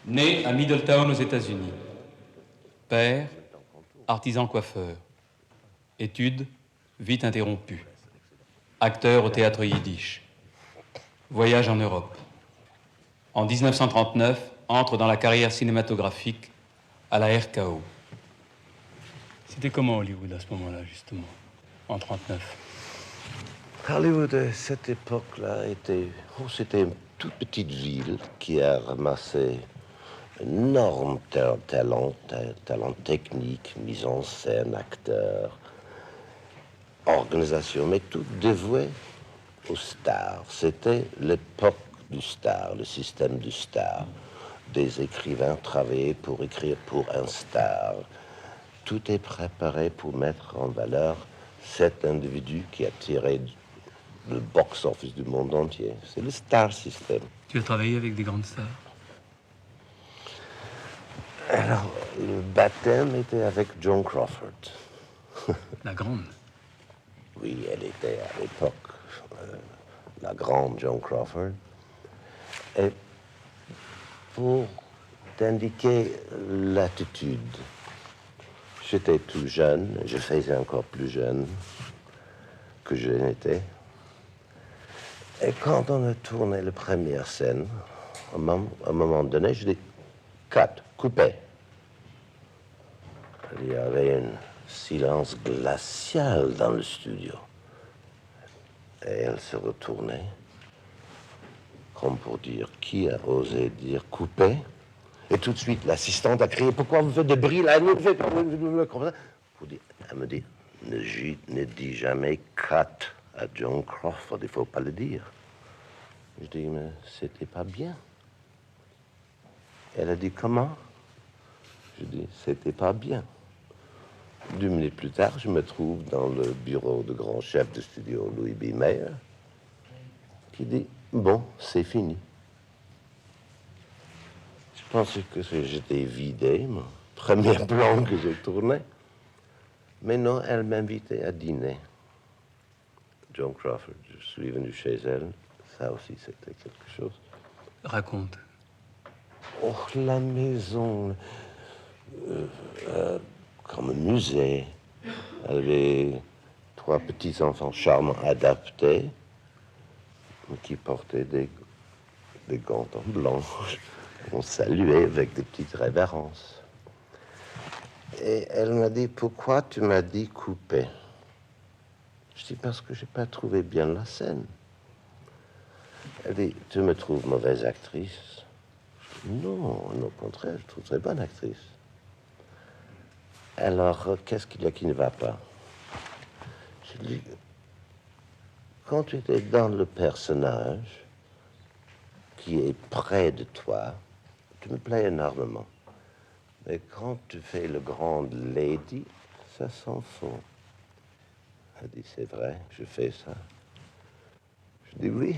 Né à Middletown aux États-Unis. Père, artisan coiffeur. Études, vite interrompues. Acteur au théâtre yiddish. Voyage en Europe. En 1939, entre dans la carrière cinématographique à la RKO. C'était comment Hollywood à ce moment-là, justement, en 1939? Hollywood, à cette époque-là, c'était une toute petite ville qui a ramassé énorme talent technique, mise en scène, acteurs, organisation, mais tout dévoué aux stars. C'était l'époque du star, le système du star. Des écrivains travaillaient pour écrire pour un star. Tout est préparé pour mettre en valeur cet individu qui a tiré le box-office du monde entier. C'est le star system. Tu as travaillé avec des grandes stars? Alors, le baptême était avec Joan Crawford. La grande? Oui, elle était à l'époque la grande Joan Crawford. Et pour t'indiquer l'attitude, j'étais tout jeune, je faisais encore plus jeune que je n'étais. Et quand on a tourné la première scène, à un moment donné, je dis « cut, coupé ». Il y avait un silence glacial dans le studio. Et elle se retournait, comme pour dire « qui a osé dire coupé ?» Et tout de suite, l'assistante a crié « pourquoi vous faites de bruit là ?» Elle me dit « ne dis jamais cut à Joan Crawford, il ne faut pas le dire. » Je dis « mais c'était pas bien. » Elle a dit « comment ?» Je dis « c'était pas bien. » 2 minutes plus tard, je me trouve dans le bureau du grand chef de studio, Louis B. Mayer, qui dit « bon, c'est fini. » Je pensais que j'étais vidé, mon premier plan que j'ai tourné. Mais non, elle m'invitait à dîner. Joan Crawford, je suis venu chez elle. Ça aussi, c'était quelque chose. Raconte. Oh, la maison, comme un musée. Elle avait 3 petits-enfants charmants adaptés qui portaient des gants en blanc. On saluait avec des petites révérences. Et elle m'a dit, pourquoi tu m'as dit couper? Je dis, parce que je n'ai pas trouvé bien la scène. Elle dit, tu me trouves mauvaise actrice? Je dis, non, au contraire, je trouve très bonne actrice. Alors, qu'est-ce qu'il y a qui ne va pas? Je dis, quand tu étais dans le personnage qui est près de toi, tu me plais énormément. Mais quand tu fais le grand lady, ça s'en fout. Elle dit, c'est vrai, je fais ça. Je dis, oui.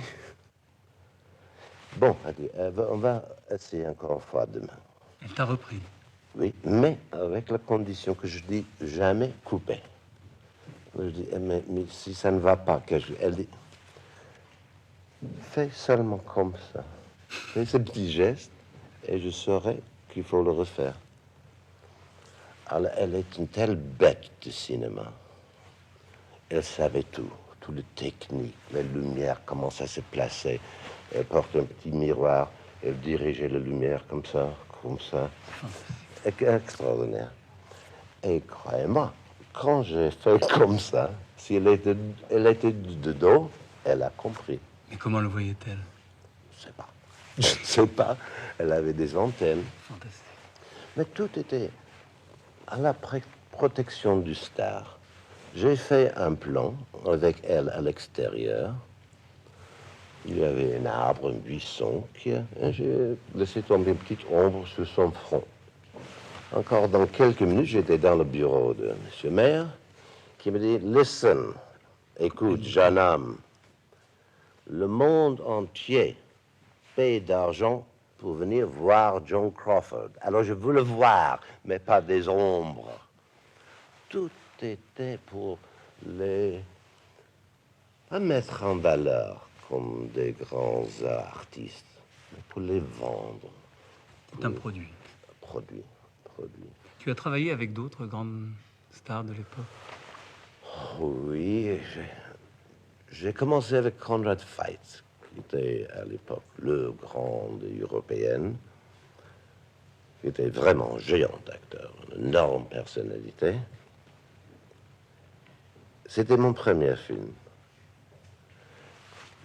Bon, elle dit, on va essayer encore une fois demain. Elle t'a repris? Oui, mais avec la condition que je dis jamais couper. Je dis, mais si ça ne va pas, elle dit, fais seulement comme ça. Fais ce petit geste et je saurai qu'il faut le refaire. Alors, elle est une telle bête de cinéma. Elle savait tout, tout le technique, les lumières, comment ça se plaçait. Elle porte un petit miroir, elle dirigeait la lumière comme ça, comme ça. Extraordinaire. Et croyez-moi, quand j'ai fait comme ça, si elle était de dos, elle a compris. Mais comment le voyait-elle? Je sais pas. Je ne sais pas. Elle avait des antennes. Fantastique. Mais tout était à la protection du star. J'ai fait un plan avec elle à l'extérieur. Il y avait un arbre, un buisson, et j'ai laissé tomber une petite ombre sur son front. Encore dans quelques minutes, j'étais dans le bureau de M. Mayer, qui me dit, listen, écoute, jeune homme, le monde entier paye d'argent pour venir voir Joan Crawford. Alors je veux le voir, mais pas des ombres. Tout était pour les... pas mettre en valeur comme des grands artistes, mais pour les vendre. C'est un produit. Produit. Tu as travaillé avec d'autres grandes stars de l'époque? Oui, j'ai commencé avec Conrad Veidt, qui était à l'époque le grand des européennes, qui était vraiment un géant acteur, une énorme personnalité. C'était mon premier film.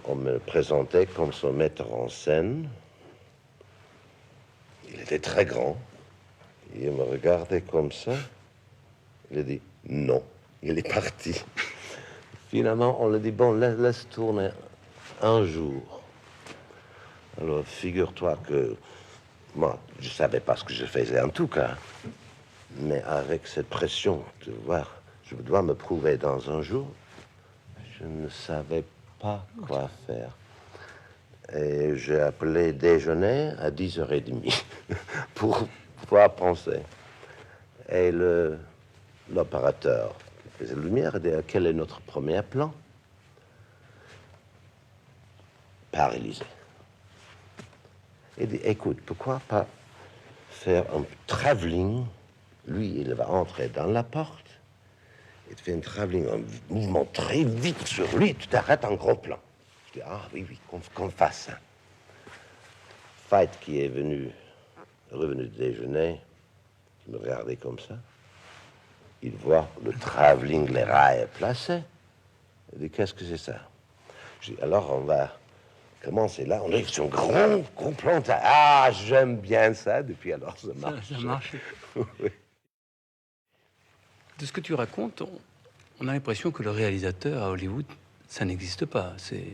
On me présentait comme son metteur en scène. Il était très grand. Il me regardait comme ça. Il a dit non. Il est parti. Finalement, on lui dit bon, laisse tourner un jour. Alors, figure-toi que moi, je savais pas ce que je faisais en tout cas. Mais avec cette pression de voir, je dois me prouver dans un jour, je ne savais pas quoi faire. Et j'ai appelé déjeuner à 10h30 pour pouvoir penser. Et l'opérateur qui faisait la lumière a dit quel est notre premier plan? Paralysé. Il dit écoute, pourquoi pas faire un travelling? Lui, il va entrer dans la porte. Il fait un travelling, un mouvement très vite sur lui. Tu t'arrêtes en gros plan. Je dis ah oui, qu'on fasse ça. Veidt qui est revenu de déjeuner, qui me regardait comme ça. Il voit le travelling, les rails placés. Il dit qu'est-ce que c'est ça? Je dis alors on va commencer là. On est sur un gros plan. Ah, j'aime bien ça. Depuis alors ça marche. Ça marche. Oui. De ce que tu racontes, on a l'impression que le réalisateur à Hollywood, ça n'existe pas. C'est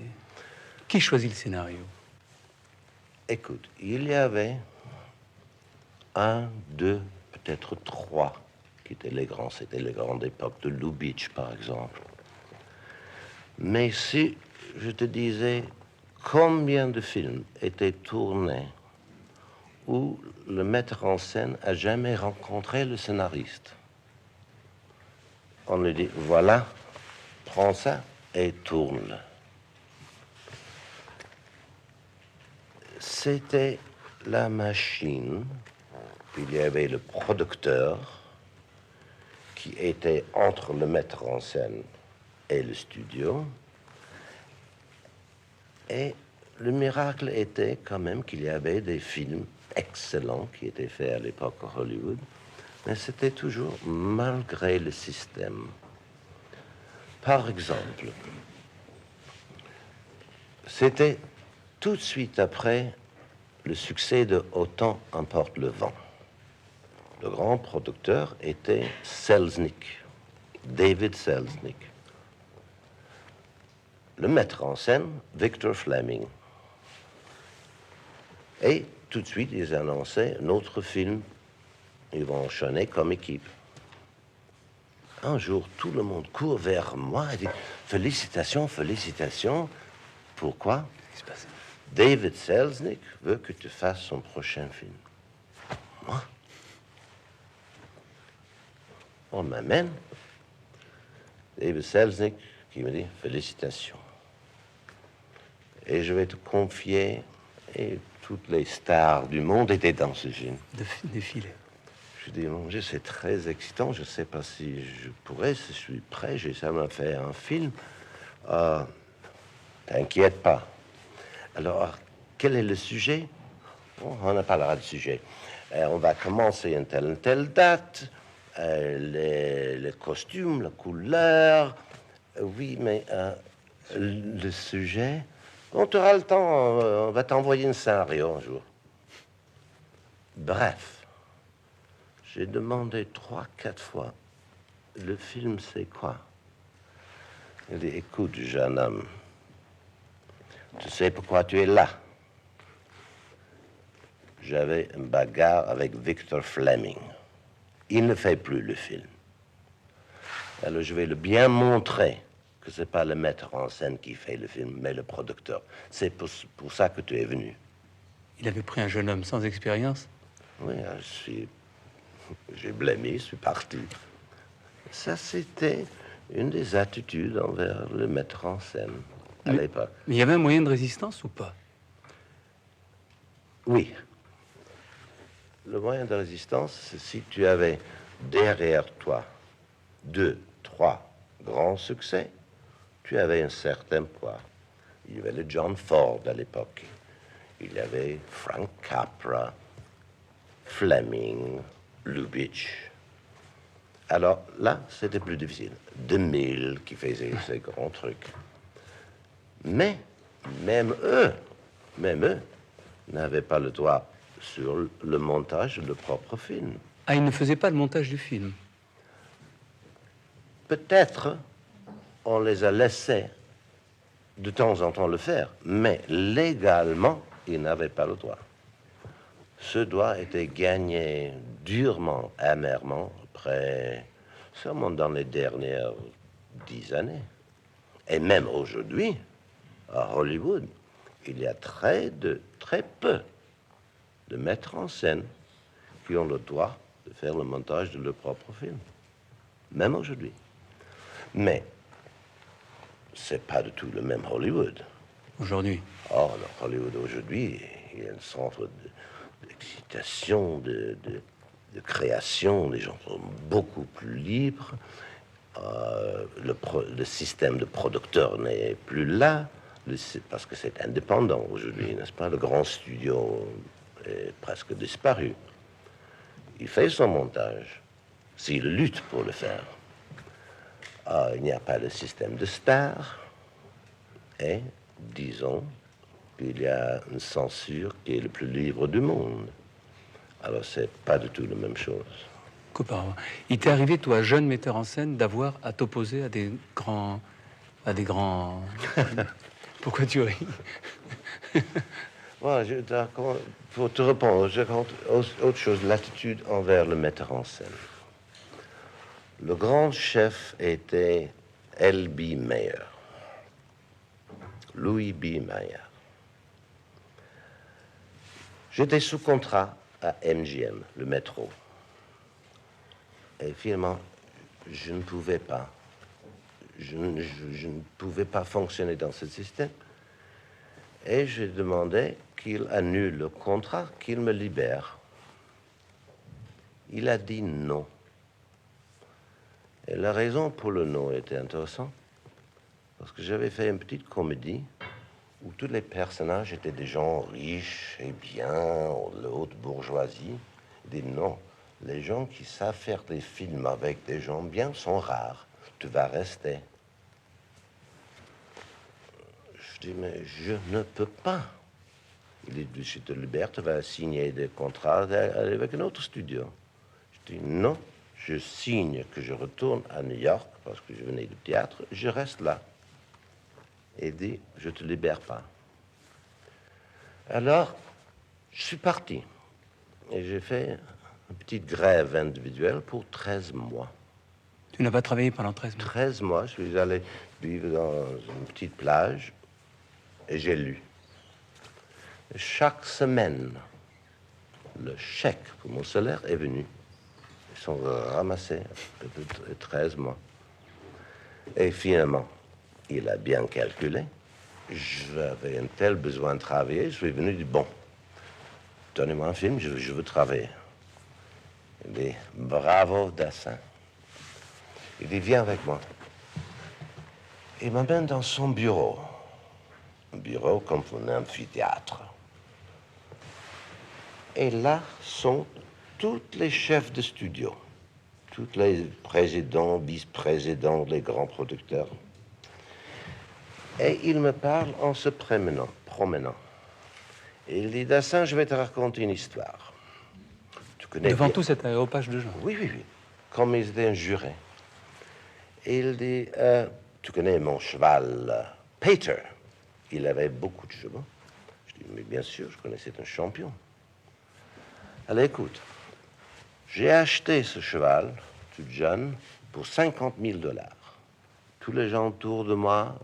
qui choisit le scénario? Écoute, il y avait 1, 2, peut-être 3 qui étaient les grands. C'était les grandes époques de Lubitsch, par exemple. Mais si je te disais combien de films étaient tournés où le metteur en scène a jamais rencontré le scénariste, on lui dit voilà, prends ça et tourne-le. C'était la machine. Puis il y avait le producteur qui était entre le metteur en scène et le studio. Et le miracle était quand même qu'il y avait des films excellents qui étaient faits à l'époque à Hollywood, mais c'était toujours malgré le système. Par exemple, c'était tout de suite après le succès de Autant emporte le vent. Le grand producteur était Selznick, David Selznick. Le metteur en scène, Victor Fleming. Et tout de suite, ils annonçaient un autre film. Ils vont enchaîner comme équipe. Un jour, tout le monde court vers moi et dit « Félicitations, félicitations. » Pourquoi? Qu'est-ce qui se passe? David Selznick veut que tu fasses son prochain film. Moi? On m'amène. David Selznick qui me dit « Félicitations. » Et je vais te confier, et toutes les stars du monde étaient dans ce film. Défilé. Je dis, mon Dieu, c'est très excitant. Je ne sais pas si je pourrais, si je suis prêt. J'ai jamais fait un film. T'inquiète pas. Alors, quel est le sujet? Bon, on en parlera du sujet. On va commencer une telle date. Les costumes, la couleur. Oui, mais le sujet... On aura le temps, on va t'envoyer un scénario un jour. Bref, j'ai demandé 3-4 fois, le film c'est quoi? Il dit, écoute, jeune homme, tu sais pourquoi tu es là? J'avais une bagarre avec Victor Fleming. Il ne fait plus le film. Alors je vais le bien montrer que c'est pas le metteur en scène qui fait le film, mais le producteur. C'est pour ça que tu es venu. Il avait pris un jeune homme sans expérience? Oui, j'ai blâmé, je suis parti. Ça, c'était une des attitudes envers le metteur en scène à l'époque. Mais il y avait un moyen de résistance ou pas? Oui. le moyen de résistance, c'est si tu avais derrière toi 2, 3 grands succès, tu avais un certain poids. Il y avait le John Ford à l'époque. Il y avait Frank Capra, Fleming, Lubitsch. Alors là, c'était plus difficile. 2000 qui faisaient ces grands trucs. Mais même eux n'avaient pas le droit sur le montage de leur propre film. Ah, ils ne faisaient pas le montage du film. Peut-être on les a laissés de temps en temps le faire, mais légalement, ils n'avaient pas le droit. Ce droit était gagné durement, amèrement, après, seulement dans les dernières 10 années. Et même aujourd'hui, à Hollywood, il y a très peu de mettre en scène qui ont le droit de faire le montage de leur propre film, même aujourd'hui. Mais c'est pas du tout le même Hollywood. Aujourd'hui. Oh, le Hollywood aujourd'hui, il y a un centre d'excitation, de création. Les gens sont beaucoup plus libres. Le système de producteur n'est plus là, parce que c'est indépendant aujourd'hui, n'est-ce pas? Le grand studio est presque disparu. Il fait son montage, s'il lutte pour le faire. Il n'y a pas de système de stars, et disons qu'il y a une censure qui est le plus libre du monde. Alors c'est pas du tout la même chose. Qu'auparavant. Il t'est arrivé, toi, jeune metteur en scène, d'avoir à t'opposer à des grands... Pourquoi tu ris? Voilà, pour te répondre, je raconte autre chose, l'attitude envers le metteur en scène. Le grand chef était L.B. Mayer, Louis B. Mayer. J'étais sous contrat à MGM, le métro. Et finalement, je ne pouvais pas. Je ne pouvais pas fonctionner dans ce système. Et j'ai demandé qu'il annule le contrat, qu'il me libère. Il a dit non. Et la raison pour le non était intéressante, parce que j'avais fait une petite comédie où tous les personnages étaient des gens riches et bien, de haute bourgeoisie. Il dit non, les gens qui savent faire des films avec des gens bien sont rares. Tu vas rester. Je dis, mais je ne peux pas. Il dit, je te libère, tu vas signer des contrats avec un autre studio. Je dis, non, je signe que je retourne à New York parce que je venais du théâtre, je reste là. Et il dit, je te libère pas. Alors, je suis parti. Et j'ai fait une petite grève individuelle pour 13 mois. Tu n'as pas travaillé pendant 13 mois? 13 mois, je suis allé vivre dans une petite plage et j'ai lu. Chaque semaine, le chèque pour mon salaire est venu. Ils sont ramassés de 13 mois. Et finalement, il a bien calculé. J'avais un tel besoin de travailler, je suis venu et dit, bon, donnez-moi un film, je veux travailler. Il dit, bravo Dassin. Il dit, viens avec moi. Il m'amène dans son bureau. Un bureau comme un amphithéâtre. Et là sont tous les chefs de studio, tous les présidents, vice-présidents, les grands producteurs. Et il me parle en se promenant. Et il dit, Dassin, je vais te raconter une histoire. Tu connais Devant bien... tout cet aéropage de gens? Oui. Comme ils étaient un juré. Et il dit, tu connais mon cheval, Peter. Il avait beaucoup de chevaux. Je dis, mais bien sûr, je connaissais un champion. Alors écoute, j'ai acheté ce cheval, tout jeune, pour $50,000. Tous les gens autour de moi,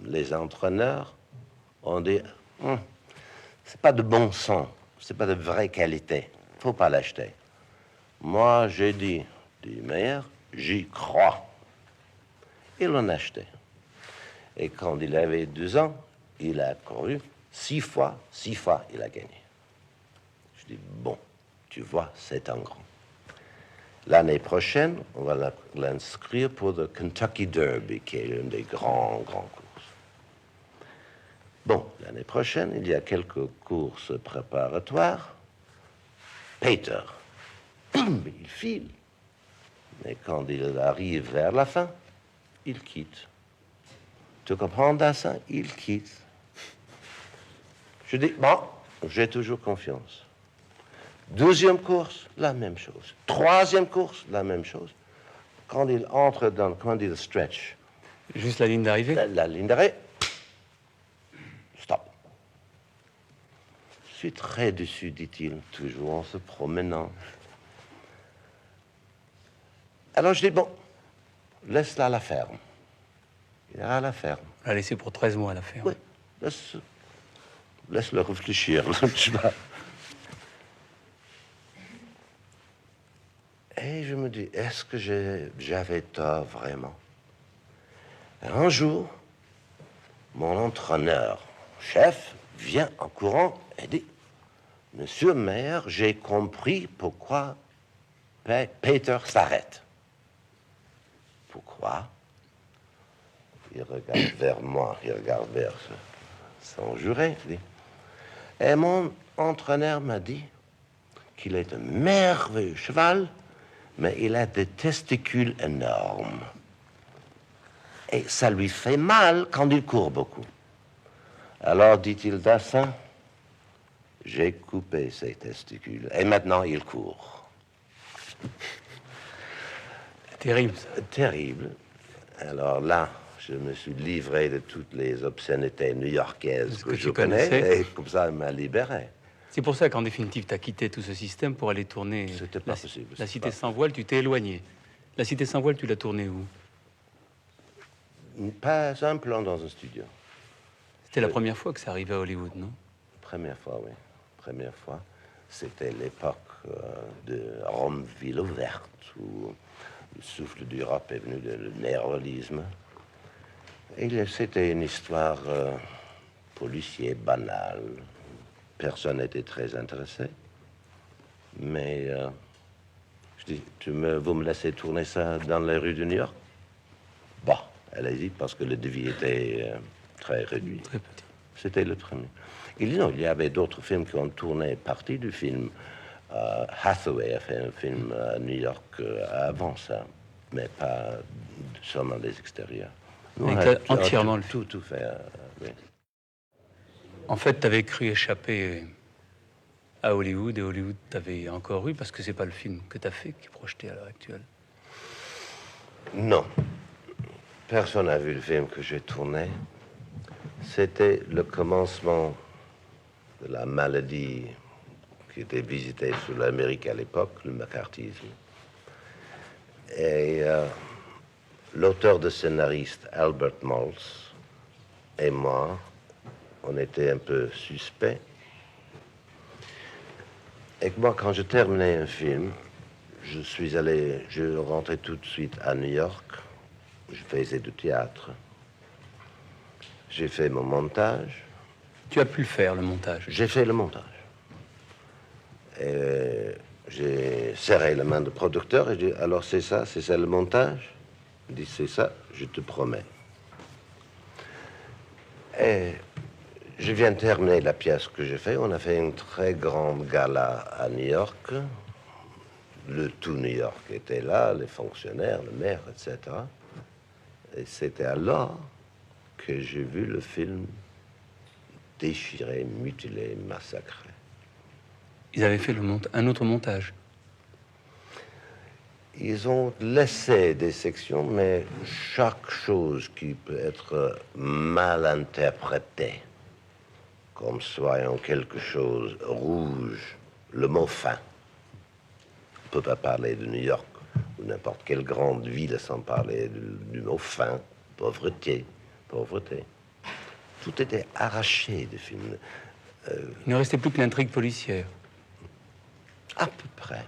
les entraîneurs, ont dit, c'est pas de bon sang, c'est pas de vraie qualité, faut pas l'acheter. Moi, j'ai dit Meyer, j'y crois. Ils l'ont acheté. Et quand il avait 2 ans, il a couru 6 fois, il a gagné. Je dis, bon, Tu vois, c'est en grand. L'année prochaine, on va l'inscrire pour le Kentucky Derby, qui est une des grandes courses. Bon, l'année prochaine, il y a quelques courses préparatoires. Peter, boum, il file. Mais quand il arrive vers la fin, il quitte. Tu comprends, Dassin? Il quitte. Je dis, bon, j'ai toujours confiance. Deuxième course, la même chose. Troisième course, la même chose. Quand il entre dans, quand il stretch. Juste la ligne d'arrivée? La ligne d'arrivée. Stop. Je suis très déçu, dit-il, toujours en se promenant. Alors je dis, bon, laisse-la à la ferme. Il est à la ferme. On l'a laissé pour 13 mois à la ferme. Oui, laisse-le réfléchir. Et je me dis, est-ce que j'avais tort vraiment? Et un jour, mon entraîneur, chef, vient en courant et dit, Monsieur Meyer, j'ai compris pourquoi Peter s'arrête. Pourquoi? Il regarde vers moi, il regarde vers son juré. Et mon entraîneur m'a dit qu'il est un merveilleux cheval, mais il a des testicules énormes. Et ça lui fait mal quand il court beaucoup. Alors, dit-il, Dassin, j'ai coupé ses testicules et maintenant il court. Terrible, ça. Terrible. Alors là, je me suis livré de toutes les obscénités new-yorkaises que je connais, et comme ça, il m'a libéré. C'est pour ça qu'en définitive, tu as quitté tout ce système pour aller tourner C'était pas possible. La Cité sans voile, tu t'es éloigné. La Cité sans voile, tu l'as tournée où? Pas un plan dans un studio. C'était la première fois que ça arrivait à Hollywood, non? Première fois, oui. Première fois. C'était l'époque de Rome, ville ouverte, où le souffle d'Europe est venu le néo-réalisme. Et c'était une histoire policière banale. Personne n'était très intéressé. Mais je dis, vous me laissez tourner ça dans les rues de New York? Bon, allez-y, parce que le devis était très réduit. Très petit. C'était le premier. Il dit non, il y avait d'autres films qui ont tourné partie du film. Hathaway a fait un film à New York avant ça, mais pas seulement les extérieurs. Nous, Entièrement le film. Tout fait. Oui. En fait, tu avais cru échapper à Hollywood, et Hollywood t'avait encore eu, parce que c'est pas le film que tu as fait qui est projeté à l'heure actuelle. Non. Personne n'a vu le film que j'ai tourné. C'était le commencement de la maladie qui était visitée sur l'Amérique à l'époque, le macartisme. Et l'auteur de scénariste, Albert Maltz, et moi, on était un peu suspects. Et moi, quand je terminais un film, je rentrais tout de suite à New York. Je faisais du théâtre. J'ai fait mon montage. Tu as pu le faire, le montage? J'ai fait le montage. Et j'ai serré la main du producteur et j'ai dit, alors c'est ça le montage? Il dit, c'est ça, je te promets. Et je viens de terminer la pièce que j'ai faite. On a fait une très grande gala à New York. Le tout New York était là, les fonctionnaires, le maire, etc. Et c'était alors que j'ai vu le film déchiré, mutilé, massacré. Ils avaient fait un autre montage. Ils ont laissé des sections, mais chaque chose qui peut être mal interprétée, comme soyant quelque chose rouge, le mot fin. On ne peut pas parler de New York ou n'importe quelle grande ville sans parler du mot fin, pauvreté. Tout était arraché des films. Il ne restait plus que l'intrigue policière. À peu près.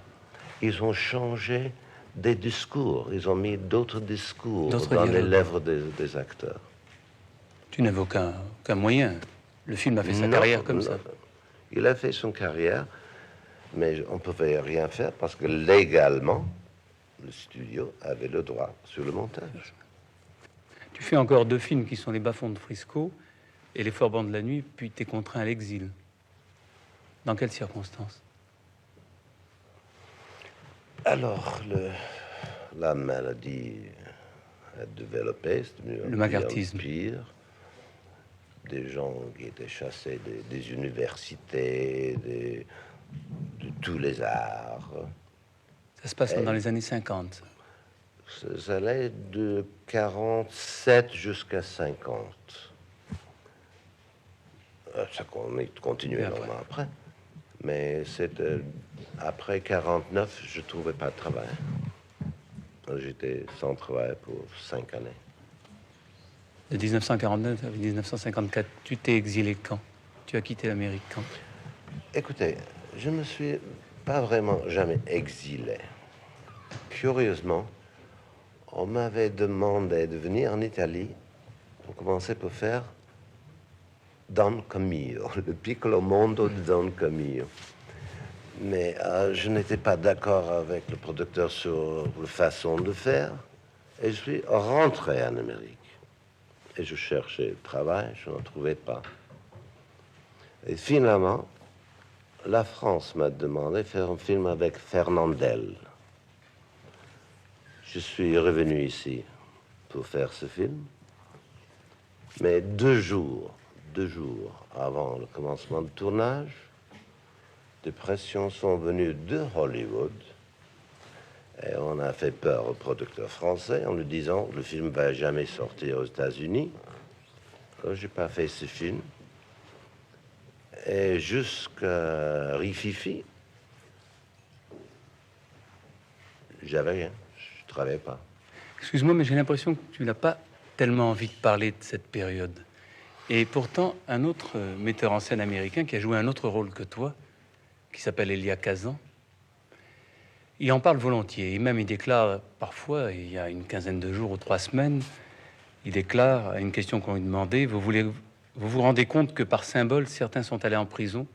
Ils ont changé des discours. Ils ont mis d'autres discours dans les lèvres des acteurs. Tu n'avais aucun moyen. Le film a fait sa carrière comme ça. Il a fait son carrière. Mais on ne pouvait rien faire parce que légalement, le studio avait le droit sur le montage. Tu fais encore 2 films qui sont Les Bas-fonds de Frisco et Les Forbans de la nuit, puis tu es contraint à l'exil. Dans quelles circonstances? Alors, la maladie a développé, c'est devenu Le macartisme. pire. Des gens qui étaient chassés des universités, de tous les arts. Ça se passe dans les années 50. Ça allait de 47 jusqu'à 50. Ça continuait normalement après. Mais c'était après 49, je trouvais pas de travail. J'étais sans travail pour 5 années. De 1949 à 1954, tu t'es exilé quand? Tu as quitté l'Amérique quand? Écoutez, je me suis pas vraiment jamais exilé. Curieusement, on m'avait demandé de venir en Italie pour commencer pour faire Don Camillo, le piccolo mondo de Don Camillo. Mais je n'étais pas d'accord avec le producteur sur la façon de faire. Et je suis rentré en Amérique. Et je cherchais travail, je n'en trouvais pas. Et finalement, la France m'a demandé de faire un film avec Fernandel. Je suis revenu ici pour faire ce film. Mais 2 jours avant le commencement du tournage, des pressions sont venues de Hollywood. Et on a fait peur au producteur français en lui disant le film ne va jamais sortir aux États-Unis. Alors, j'ai pas fait ce film. Et jusqu'à Rififi, j'avais rien. Je travaillais pas. Excuse-moi, mais j'ai l'impression que tu n'as pas tellement envie de parler de cette période. Et pourtant, un autre metteur en scène américain qui a joué un autre rôle que toi, qui s'appelle Elia Kazan, il en parle volontiers. Et même, il déclare parfois, il y a une quinzaine de jours ou 3 semaines, il déclare à une question qu'on lui demandait, vous vous rendez compte que par symbole, certains sont allés en prison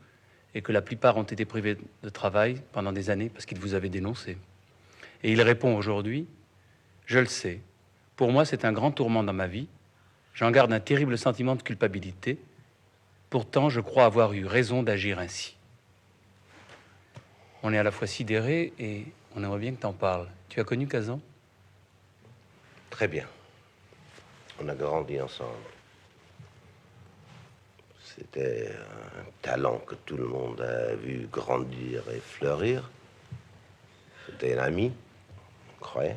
et que la plupart ont été privés de travail pendant des années parce qu'ils vous avaient dénoncé. Et il répond aujourd'hui, je le sais, pour moi c'est un grand tourment dans ma vie, j'en garde un terrible sentiment de culpabilité, pourtant je crois avoir eu raison d'agir ainsi. On est à la fois sidéré et on aimerait bien que tu en parles. Tu as connu Kazan? Très bien. On a grandi ensemble. C'était un talent que tout le monde a vu grandir et fleurir. C'était un ami, on croyait.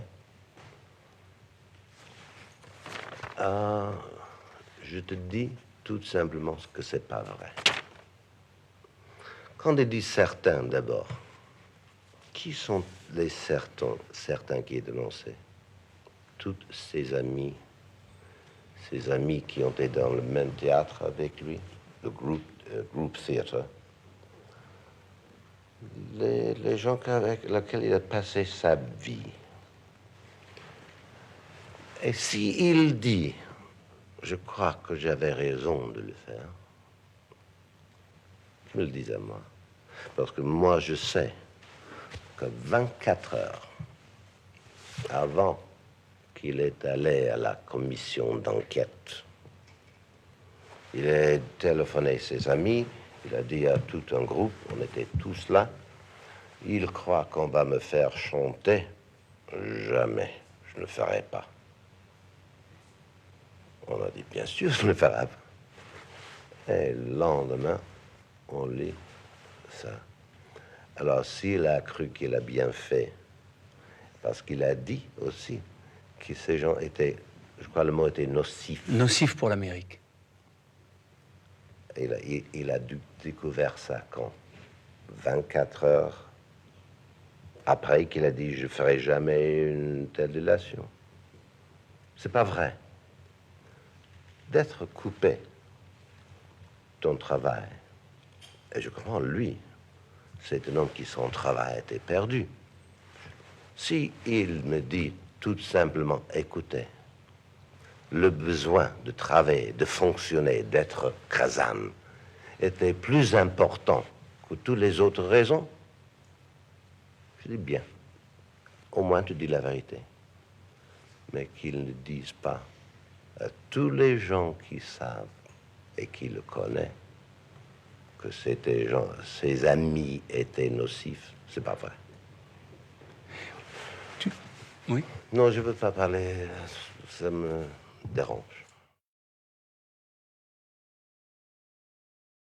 Je te dis tout simplement ce que c'est pas vrai. Quand on dit certains d'abord, qui sont les certains qui est dénoncé? Tous ses amis qui ont été dans le même théâtre avec lui, le group theater, les gens avec lesquels il a passé sa vie. Et s'il dit, je crois que j'avais raison de le faire, je me le dis à moi, parce que moi je sais que 24 heures avant qu'il est allé à la commission d'enquête, il a téléphoné ses amis, il a dit à tout un groupe, on était tous là, il croit qu'on va me faire chanter. Jamais, je ne le ferai pas. On a dit, bien sûr, je ne le ferai pas. Et le lendemain, on lit ça. Alors, s'il a cru qu'il a bien fait, parce qu'il a dit aussi que ces gens étaient, je crois le mot était nocif. Nocif pour l'Amérique. Il a découvert ça quand 24 heures après qu'il a dit je ferai jamais une telle délation. C'est pas vrai. D'être coupé ton travail, et je comprends lui, c'est un homme qui son travail était perdu. Si il me dit tout simplement écoutez, le besoin de travailler, de fonctionner, d'être Kazan était plus important que toutes les autres raisons, dis bien. Au moins tu dis la vérité. Mais qu'ils ne disent pas à tous les gens qui savent et qui le connaissent que ses amis étaient nocifs. C'est pas vrai. Oui. Non, je veux pas parler. Ça me dérange.